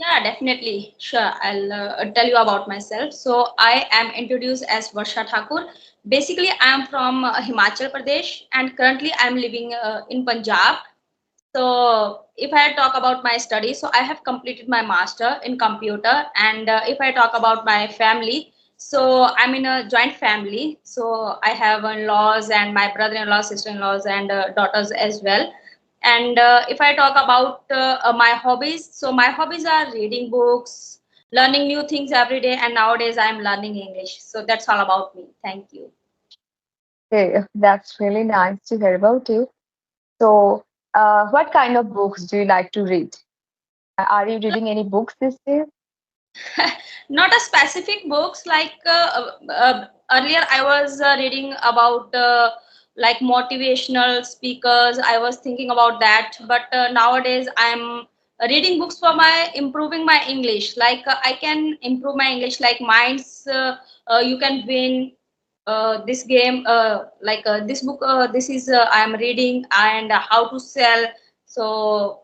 Yeah, definitely. Sure. I'll tell you about myself. So, I am introduced as Varsha Thakur. Basically, I am from Himachal Pradesh and currently I am living in Punjab. So, if I talk about my study, so I have completed my master in computer. And if I talk about my family, so I'm in a joint family. So, I have in-laws and my brother-in-law, sister-in-laws, and daughters as well. And if I talk about my hobbies, so my hobbies are reading books, learning new things every day, and nowadays I'm learning English. So that's all about me. Thank you. Okay, that's really nice to hear about you. So, what kind of books do you like to read? Are you reading any books these days? Not a specific books like earlier I was reading about like motivational speakers. I was thinking about that, but nowadays I'm reading books for my improving my English. Like I can improve my English, like minds you can win this game, like this book, this is I am reading, and how to sell. So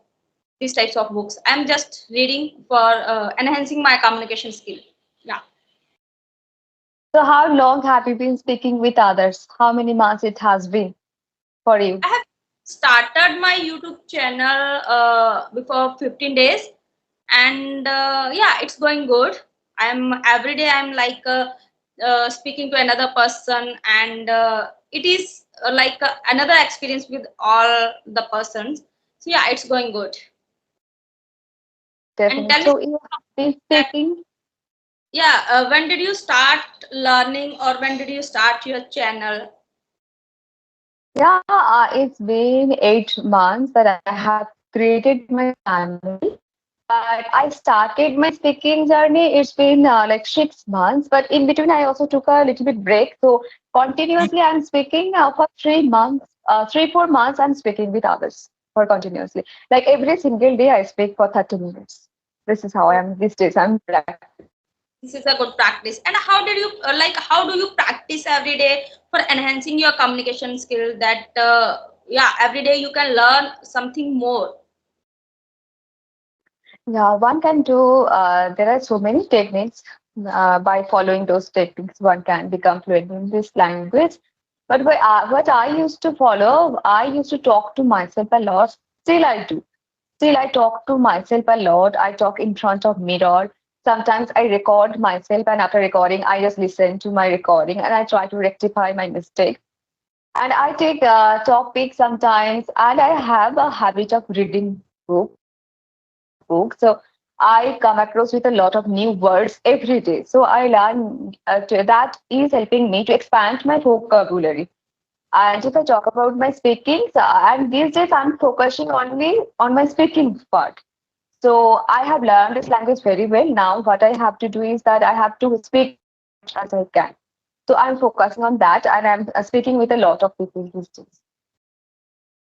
these types of books I'm just reading for enhancing my communication skill. Yeah. So, how long have you been speaking with others? How many months it has been for you? I have started my YouTube channel before 15 days, and yeah, it's going good. I'm every day I'm like speaking to another person, and it is like another experience with all the persons. So yeah, it's going good. And Definitely. tell me So, you have been that, speaking. yeah, when did you start learning, or when did you start your channel? Yeah, it's been 8 months that I have created my channel. But I started my speaking journey. It's been like 6 months, but in between I also took a little bit break. So continuously I'm speaking for 3 months, 3, 4 months I'm speaking with others for continuously. Like every single day I speak for 30 minutes. This is how I am these days. I'm practicing. This is a good practice. And how did you like? How do you practice every day for enhancing your communication skill? That yeah, every day you can learn something more. Yeah, one can do, there are so many techniques. By following those techniques, one can become fluent in this language. But what I used to follow, I used to talk to myself a lot. Still, I do. Still, I talk to myself a lot. I talk in front of mirror. Sometimes I record myself, and after recording, I just listen to my recording and I try to rectify my mistake. And I take topics sometimes, and I have a habit of reading book. So I come across with a lot of new words every day. So I learn that is helping me to expand my vocabulary. And if I talk about my speaking, and these days I'm focusing only on my speaking part. So I have learned this language very well. Now what I have to do is that I have to speak as much as I can. So I'm focusing on that, and I'm speaking with a lot of people these days.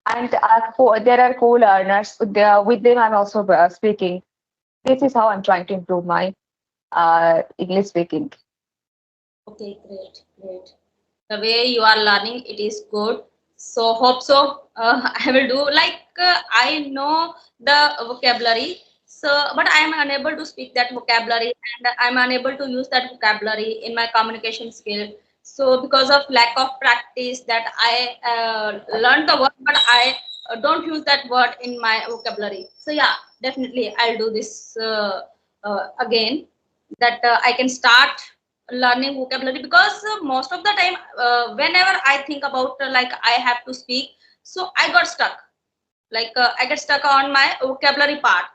And there are co-learners. With them, I'm also speaking. This is how I'm trying to improve my English speaking. Okay, great, great. The way you are learning, it is good. So hope so. I will do like I know the vocabulary. So, but I am unable to speak that vocabulary, and I am unable to use that vocabulary in my communication skill. So, because of lack of practice, that I learned the word, but I don't use that word in my vocabulary. So, yeah, definitely I'll do this again. That I can start learning vocabulary, because most of the time whenever I think about like I have to speak, so I got stuck. Like I get stuck on my vocabulary part.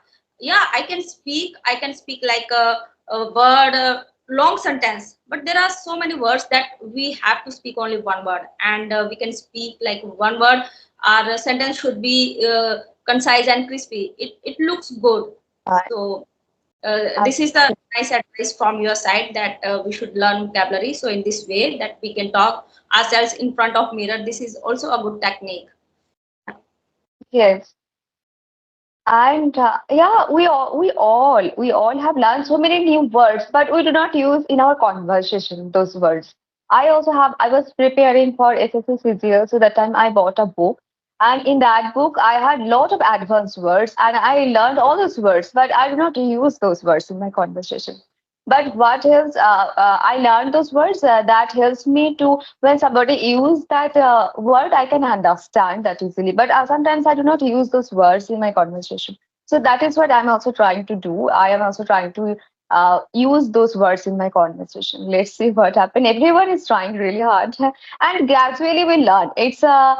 Yeah, I can speak like a word, long sentence, but there are so many words that we have to speak only one word, and we can speak like one word. Our sentence should be concise and crispy. It looks good. Uh, So this is the Absolutely. nice advice from your side, that we should learn vocabulary. So in this way that we can talk ourselves in front of mirror. This is also a good technique. Yes. And yeah, we all have learned so many new words, but we do not use in our conversation those words. I was preparing for SSC CGL, so that time I bought a book, And in that book, I had a lot of advanced words and I learned all those words, but I do not use those words in my conversation. But what helps, I learned those words that helps me to, when somebody use that word, I can understand that easily. But sometimes I do not use those words in my conversation. So that is what I'm also trying to do. I am also trying to use those words in my conversation. Let's see what happens. Everyone is trying really hard, and gradually we learn. It's a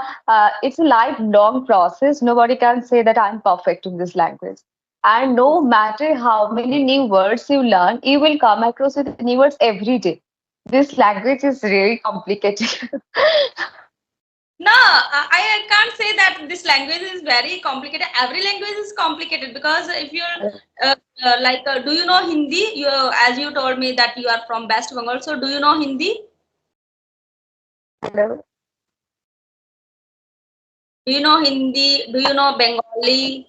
lifelong process. Nobody can say that I'm perfect in this language. And no matter how many new words you learn, you will come across with new words every day. This language is really complicated. No, I can't say that this language is very complicated. Every language is complicated because if you're do you know Hindi? You, as you told me that you are from West Bengal, so do you know Hindi? Hello. Do you know Hindi? Do you know Bengali?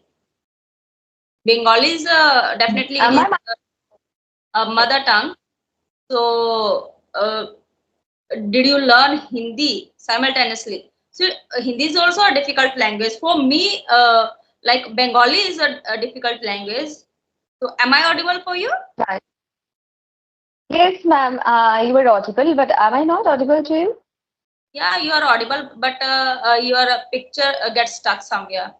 Bengali is definitely it Am is I? a mother tongue. So, did you learn Hindi simultaneously? So, Hindi is also a difficult language for me. Like Bengali is a difficult language. So, am I audible for you? Right. Yes, ma'am. You were audible, but am I not audible to you? Yeah, you are audible, but your picture gets stuck somewhere.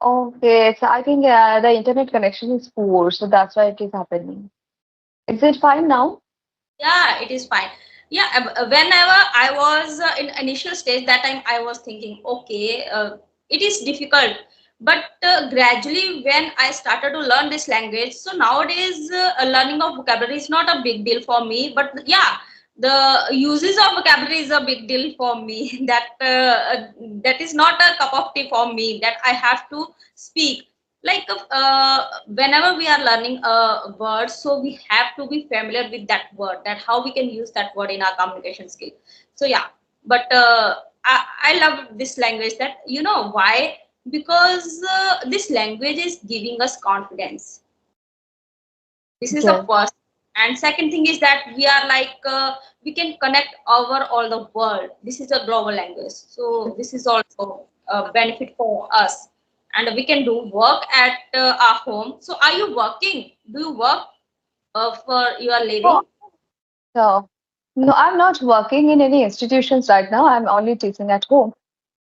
Okay, so I think the internet connection is poor, so that's why it is happening. Is it fine now? Yeah, it is fine. Yeah, whenever I was in initial stage, that time I was thinking, okay, it is difficult, but gradually when I started to learn this language, so nowadays learning of vocabulary is not a big deal for me. But yeah, the uses of vocabulary is a big deal for me. That is not a cup of tea for me. That I have to speak like whenever we are learning a word, so we have to be familiar with that word, that how we can use that word in our communication skill. So yeah, but I love this language. That you know why? Because this language is giving us confidence. This is the Yes. first. And second thing is that we are we can connect over all the world. This is a global language, so this is also a benefit for us. And we can do work at our home. So are you working? Do you work for your Oh, living? so, no, I'm not working in any institutions right now. I'm only teaching at home.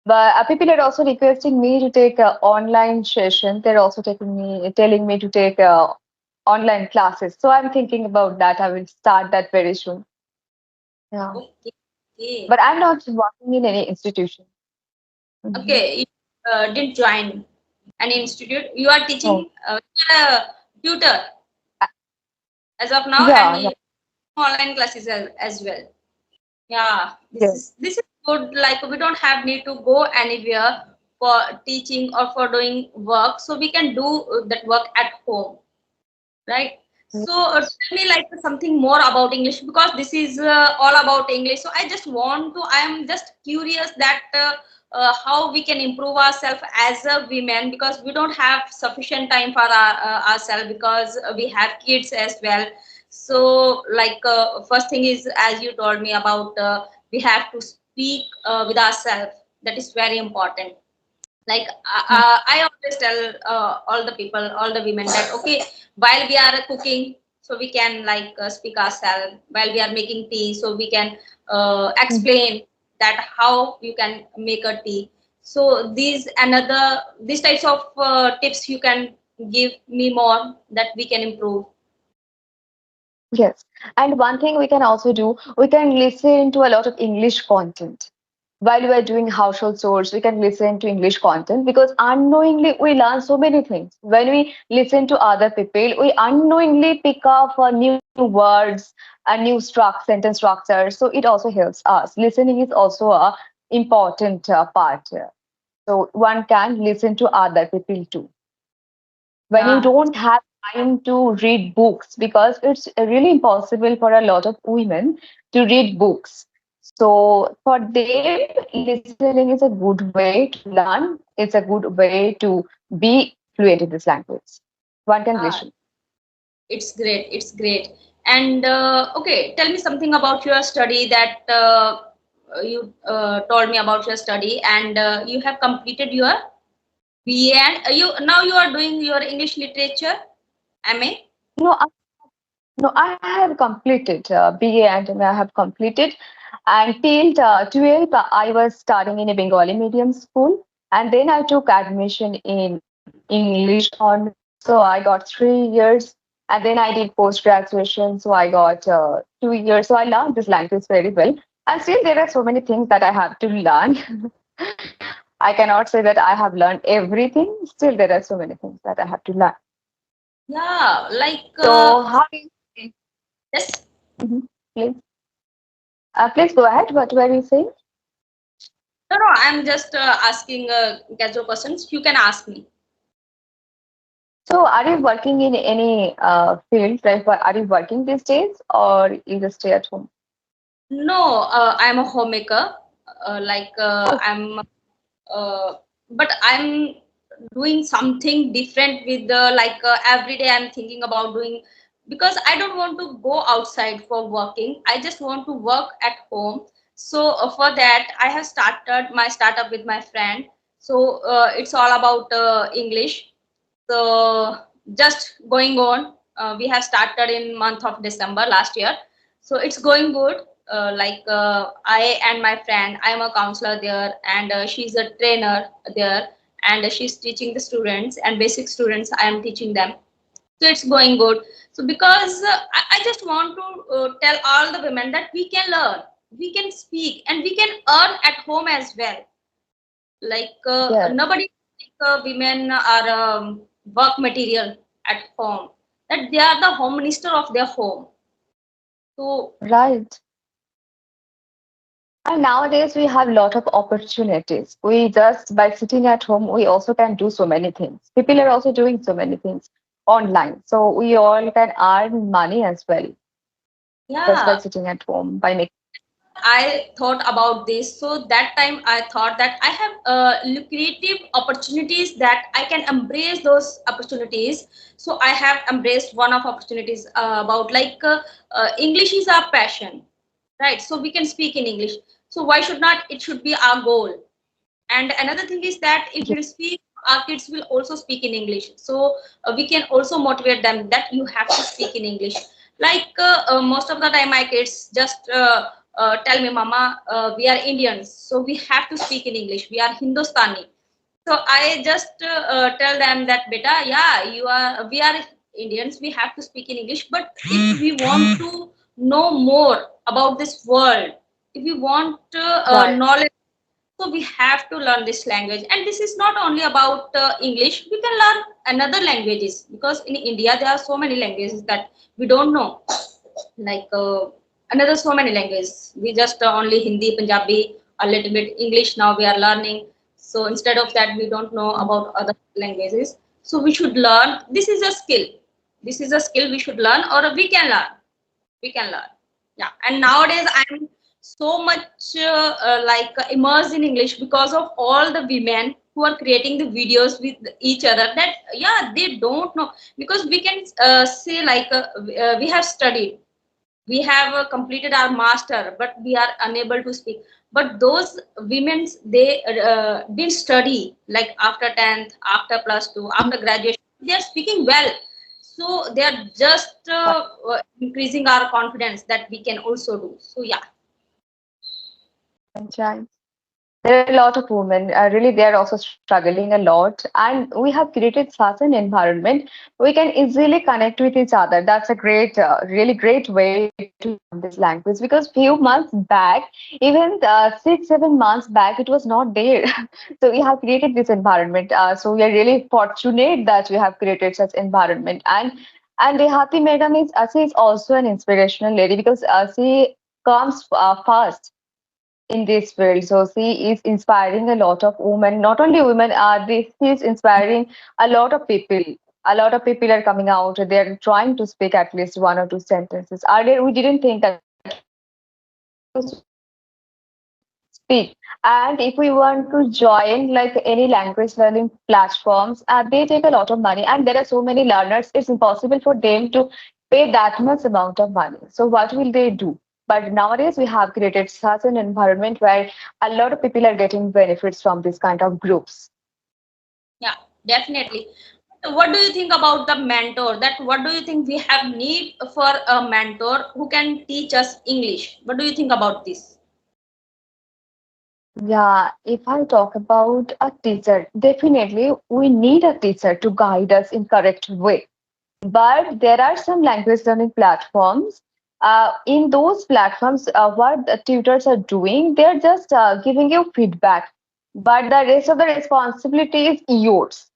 But people are also requesting me to take online session. They're also telling me to take online classes. So I'm thinking about that. I will start that very soon. Yeah. Okay, okay, But I'm not working in any institution. Mhm. okay. You didn't join an institute. You are No. teaching, you are a tutor Uh, as of now, and Yeah, yeah. you online classes as well. Yeah, Yes. this is good. Like we don't have need to go anywhere for teaching or for doing work, so we can do that work at home, right? So Yes. tell me like something more about English, because this is all about English. So I just want to. I am just curious that how we can improve ourselves as a women, because we don't have sufficient time for ourselves, because we have kids as well. So first thing is, as you told me about, we have to speak with ourselves. That is very important. Like I always tell all the people, all the women, that okay, while we are cooking, so we can speak ourselves. While we are making tea, so we can Mhm. explain that how you can make a tea. So these types of tips you can give me more, that we can improve. Yes. And one thing we can also do, we can listen to a lot of English content. While we are doing household chores, we can listen to English content because unknowingly we learn so many things. When we listen to other people, we unknowingly pick up new words, a new sentence structure. So it also helps us. Listening is also a important part. So one can listen to other people too. When you Yeah. don't have time to read books, because it's really impossible for a lot of women to read books. So for them, listening is a good way to learn. It's a good way to be fluent in this language. One can listen. Yeah, it's great. It's great. And okay, tell me something about your study. That you told me about your study, and you have completed your BA, and you now you are doing your English literature MA. No, no, I have completed BA and MA. I have completed until 12th. I was studying in a Bengali medium school, and then I took admission in English on. So I got 3 years, and then I did post graduation. So I got 2 years. So I learned this language very well. And still, there are so many things that I have to learn. I cannot say that I have learned everything. Still, there are so many things that I have to learn. Yeah, like So how do you? yes. Mhm. Please. Please go ahead. What were you saying? No, no, I'm just asking casual questions. You can ask me. So, are you working in any field? Like, are you working these days, or you just stay at home? No, I'm a homemaker. Oh, I'm, uh, but I'm doing something different with the every day I'm thinking about doing, because I don't want to go outside for working. I just want to work at home. So for that, I have started my startup with my friend. So it's all about English. So just going on. We have started in month of December last year. So it's going good. I and my friend, I'm a counselor there, and she's a trainer there, and she's teaching the students and basic students. I am teaching them. So it's going good. So because I just want to tell all the women that we can learn, we can speak, and we can earn at home as well. yeah, Nobody think women are work material at home, that they are the home minister of their home. So right. And nowadays we have a lot of opportunities. We just by sitting at home, we also can do so many things. People are also doing so many things online, so we all can earn money as well just by yeah, sitting at home by making. I thought about this. So that time I thought that I have lucrative opportunities, that I can embrace those opportunities. So I have embraced one of opportunities about English is our passion, right? So we can speak in English. So why should not? It should be our goal. And another thing is that if Yeah, we speak, our kids will also speak in English. So we can also motivate them that you have to speak in English. Most of the time my kids just tell me, mama, we are Indians, so we have to speak in English, we are Hindustani. So I just tell them that, beta, yeah, you are, we are Indians, we have to speak in English. But if we want to know more about this world, if we want right, knowledge, so we have to learn this language. And this is not only about English. We can learn another languages, because in India there are so many languages that we don't know. like uh, Another so many languages, we just only Hindi, Punjabi, a little bit English now we are learning. So instead of that, we don't know about other languages. So we should learn. This is a skill, this is a skill we should learn, or we can learn, we can learn. Yeah, and nowadays I'm so much immersed in English because of all the women who are creating the videos with each other, that yeah, they don't know. Because we can say we have studied, we have completed our master, but we are unable to speak. But those women, they didn't study, like after 10th, after plus 2, after graduation, they are speaking well. So they are just increasing our confidence that we can also do. So yeah. right. There are a lot of women, really, they are also struggling a lot. And we have created such an environment we can easily connect with each other. That's a great, really great way to learn this language because few months back, even 6, 7 months back, it was not there. So we have created this environment. So we are really fortunate that we have created such environment. And Rehati Madam she is also an inspirational lady because she comes first in this field. So she is inspiring a lot of women, not only women, this is inspiring a lot of people. A lot of people are coming out, they're trying to speak at least one or two sentences. Earlier, we didn't think that we can speak. And if we want to join like any language learning platforms, they take a lot of money. And there are so many learners, it's impossible for them to pay that much amount of money. So what will they do? But nowadays, we have created such an environment where a lot of people are getting benefits from this kind of groups. Yeah, definitely. What do you think about the mentor? That what do you think we have need for a mentor who can teach us English? What do you think about this? Yeah, if I talk about a teacher, definitely we need a teacher to guide us in correct way. But there are some language learning platforms. In those platforms, what the tutors are doing, they're just giving you feedback, but the rest of the responsibility is yours.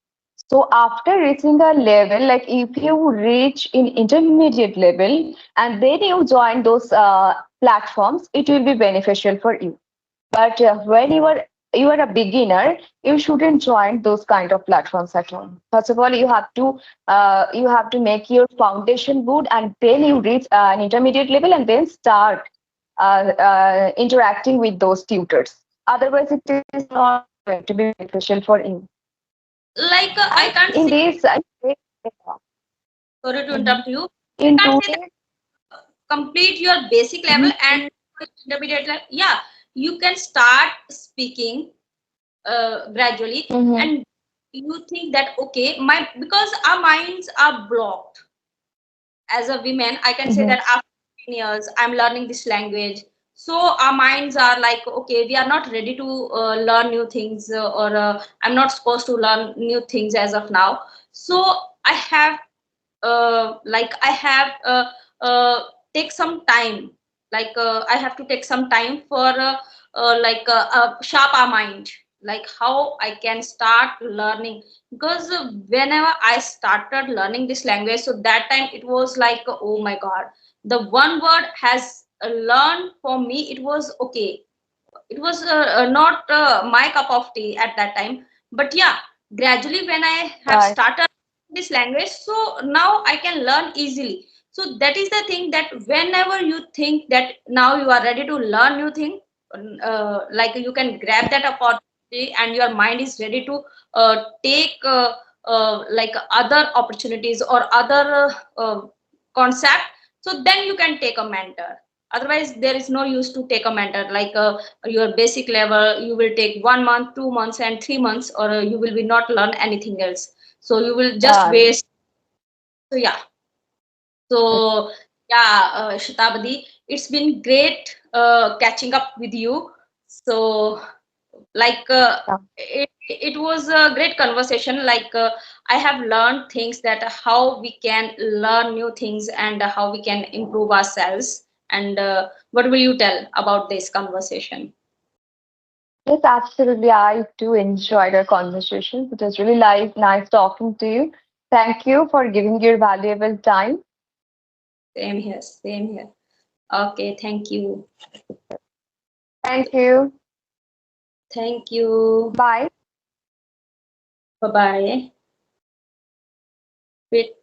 So after reaching a level, like if you reach in intermediate level and then you join those platforms, it will be beneficial for you. But when you are a beginner, you shouldn't join those kind of platforms at all. First of all, you have to make your foundation good, and then you reach an intermediate level, and then start interacting with those tutors. Otherwise, it is not going to be beneficial for you. Like And I can't in say. this, Sorry to Mhm. interrupt you. I In can't say that today's, complete your basic level Mhm. and intermediate level. Yeah, you can start speaking gradually, Mhm. and you think that okay, my because our minds are blocked. As a woman, I can say Mhm. that after 10 years I'm learning this language, so our minds are like okay, we are not ready to learn new things, or I'm not supposed to learn new things as of now. So I have I have take some time, I have to take some time for sharp our mind, like how I can start learning. Because whenever I started learning this language, so that time it was like oh my god, the one word has learned for me, it was okay. It was not my cup of tea at that time, but yeah, gradually when I have Right. started this language, so now I can learn easily. So that is the thing, that whenever you think that now you are ready to learn new thing, like you can grab that opportunity and your mind is ready to take like other opportunities or other concept, so then you can take a mentor. Otherwise there is no use to take a mentor. Your basic level you will take 1 month, 2 months and 3 months, or you will be not learn anything else, so you will just Right. waste. So yeah, so yeah, Shatabadi, it's been great catching up with you. So like it was a great conversation. I have learned things, that how we can learn new things and how we can improve ourselves. And what will you tell about this conversation? Yes, absolutely. I too enjoyed our conversation. It was really nice talking to you. Thank you for giving your valuable time. Same here, same here. Okay, thank you. Thank you. Thank you. Bye. Bye bye. Wait.